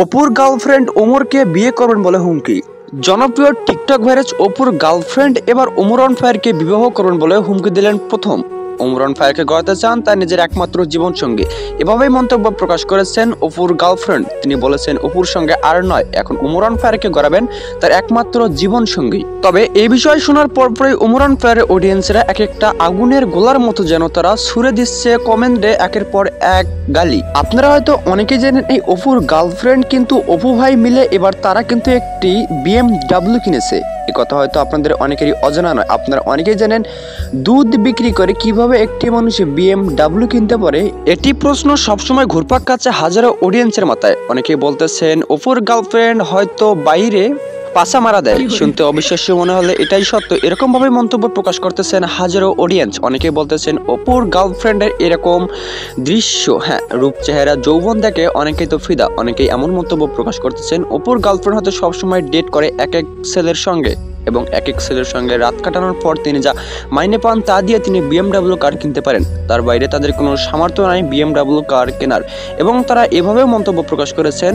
অপুর গার্লফ্রেন্ড ওমরকে বিয়ে করবেন বলে হুমকি। জনপ্রিয় টিকটক ভাইরাস অপুর গার্লফ্রেন্ড এবার ওমর অন ফায়ারকে বিবাহ করবেন বলে হুমকি দিলেন প্রথম। ওমর অন ফায়ারকে গড়াতে চান তার নিজের একমাত্র জীবন সঙ্গী, এভাবেই মন্তব্য প্রকাশ করেছেন অপুর গার্লফ্রেন্ড। তিনি বলেছেন অপুর সঙ্গে আর নয়, এখন ওমর অন ফায়ারকে গড়াবেন তার একমাত্র জীবন সঙ্গী। তবে এই বিষয় শোনার পরপরই ওমর অন ফায়ারের অডিয়েন্সরা এক একটা আগুনের গোলার মতো যেন তারা ছুড়ে দিচ্ছে কমেন্টে একের পর এক গালি। আপনারা হয়তো অনেকেই জানেন এই অপুর গার্লফ্রেন্ড কিন্তু অপু ভাই মিলে এবার তারা কিন্তু একটি BMW কিনেছে। এই কথা হয়তো আপনাদের অনেকেরই অজানা নয়। আপনারা অনেকেই জানেন দুধ বিক্রি করে কিভাবে একটি মানুষ BMW কিনতে পারে, এটি প্রশ্ন সবসময় ঘুরপাক খাচ্ছে হাজারো অডিয়েন্সের মাথায়। অনেকেই বলতেছেন অপুর গার্লফ্রেন্ড হয়তো বাইরে পাশা মারা দেয়। শুনতে অবিশ্বাস্য মনে হলে এটাই সত্য, এরকম ভাবে মন্তব্য প্রকাশ করতেছেন হাজারো অডিয়েন্স। অনেকেই বলতেছেন অপুর গার্লফ্রেন্ডের এরকম দৃশ্য, হ্যাঁ, রূপ চেহারা যৌবন দেখে অনেকেই তো ফিদা। অনেকেই এমন মন্তব্য প্রকাশ করতেছেন অপুর গার্লফ্রেন্ড হয়তো সবসময় ডেট করে এক এক ছেলের সঙ্গে, এবং এক এক ছেলের সঙ্গে রাত কাটানোর পর তিনি যা মাইনে পান তা দিয়ে তিনি BMW কার কিনতে পারেন। তার বাইরে তাদের কোনো সামর্থ্য নাই BMW কার কেনার। এবং তারা এভাবেও মন্তব্য প্রকাশ করেছেন,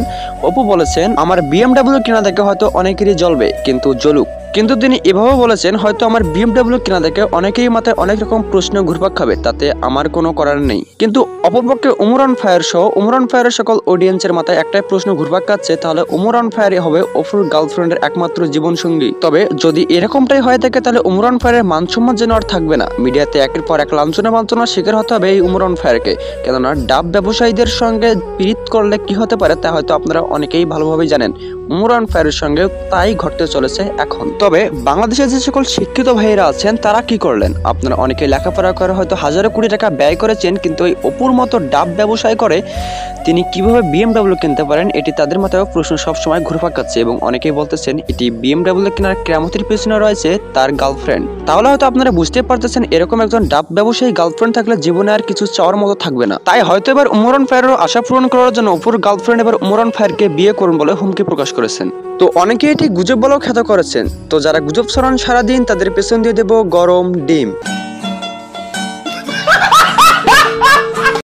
অপু বলেছেন আমার BMW কেনা দেখে হয়তো অনেকেরই জ্বলবে, কিন্তু জ্বলুক। কিন্তু তিনি এভাবে বলেছেন হয়তো আমার BMW কেনা দেখে অনেকেই মাথায় অনেক রকম প্রশ্ন ঘুরপাক খাবে, তাতে আমার কোনো করার নেই। কিন্তু অপরপক্ষে ওমর অন ফায়ার সহ ওমর অন ফায়ারের সকল অডিয়েন্সের মাথায় একটাই প্রশ্ন ঘুরপাক খাচ্ছে, তাহলে ওমর অন ফায়ারই হবে অপুর গার্লফ্রেন্ডের একমাত্র জীবন সঙ্গী। তবে যদি এরকমটাই হয়ে থাকে তাহলে ওমর অন ফায়ারের মান সম্মান যেন আর থাকবে না। মিডিয়াতে একের পর এক লাঞ্ছনা বাঞ্ছনার শিকার হতে হবে এই ওমর অন ফায়ারকে। কেননা ডাব ব্যবসায়ীদের সঙ্গে পীড়িত করলে কি হতে পারে তা হয়তো আপনারা অনেকেই ভালোভাবেই জানেন। ওমর অন ফায়ারের সঙ্গে তাই ঘটতে চলেছে এখন। তবে বাংলাদেশের যে সকল শিক্ষিত ভাইয়েরা আছেন তারা কি করলেন? আপনারা অনেকে লেখাপড়া করে হয়তো হাজারো কোটি টাকা ব্যয় করেছেন, কিন্তু ওই অপুর মতো ডাব ব্যবসায় করে তিনি কিভাবে BMW কিনতে পারেন, এটি তাদের মাথায় প্রশ্ন সবসময় ঘুরপাক খাচ্ছে। এবং অনেকেই বলতেছেন এটি BMW কেনার কেরামতির পেছনে রয়েছে তার গার্লফ্রেন্ড। তাহলে হয়তো আপনারা বুঝতে পারতেছেন এরকম একজন ডাব ব্যবসায়ী গার্লফ্রেন্ড থাকলে জীবনে আর কিছু চাওয়ার মতো থাকবে না। তাই হয়তো এবার ওমর অন ফায়ারের আশা পূরণ করার জন্য অপুর গার্লফ্রেন্ড এবার ওমর অন ফায়ারকে বিয়ে করুন বলে হুমকি প্রকাশ করেছেন। তো অনেকে এটি গুজব বলেও খ্যাত করেছেন। তো যারা গুজব ছড়ান সারাদিন তাদের পেছন দিয়ে দেব গরম ডিম।